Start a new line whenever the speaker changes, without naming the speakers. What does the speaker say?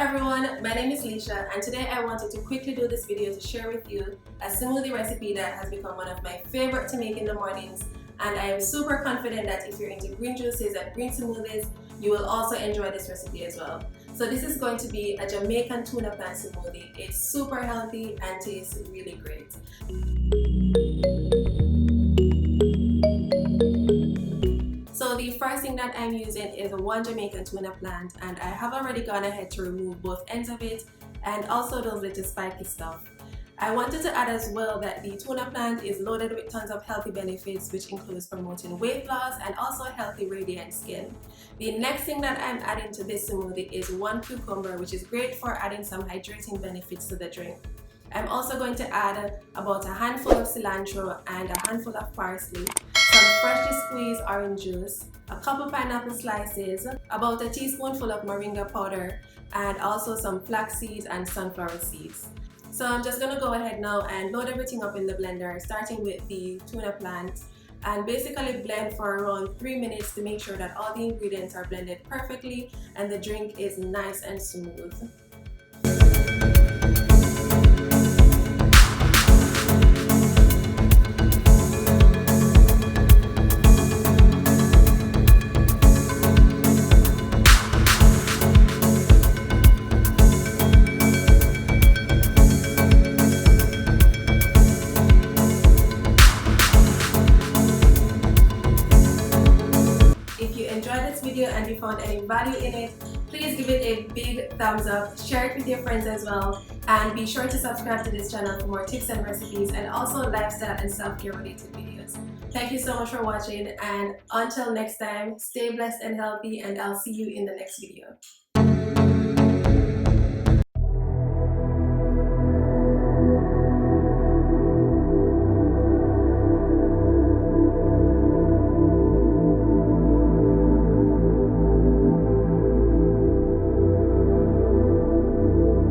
everyone, my name is Leisha and today I wanted to quickly do this video to share with you a smoothie recipe that has become one of my favorite to make in the mornings, and I am super confident that if you're into green juices and green smoothies, you will also enjoy this recipe as well. So this is going to be a Jamaican tuna plant smoothie. It's super healthy and tastes really great. So the first thing that I'm using is one Jamaican tuna plant, and I have already gone ahead to remove both ends of it and also those little spiky stuff. I wanted to add as well that the tuna plant is loaded with tons of healthy benefits, which includes promoting weight loss and also healthy radiant skin. The next thing that I'm adding to this smoothie is one cucumber, which is great for adding some hydrating benefits to the drink. I'm also going to add about a handful of cilantro and a handful of parsley, some freshly squeezed orange juice, a couple pineapple slices, about a teaspoonful of moringa powder, and also some flax seeds and sunflower seeds. So I'm just going to go ahead now and load everything up in the blender, starting with the tuna plant, and basically blend for around 3 minutes to make sure that all the ingredients are blended perfectly and the drink is nice and smooth. If you enjoyed this video and you found any value in it, please give it a big thumbs up, share it with your friends as well, and be sure to subscribe to this channel for more tips and recipes and also lifestyle and self-care related videos. Thank you so much for watching, and until next time, stay blessed and healthy, and I'll see you in the next video.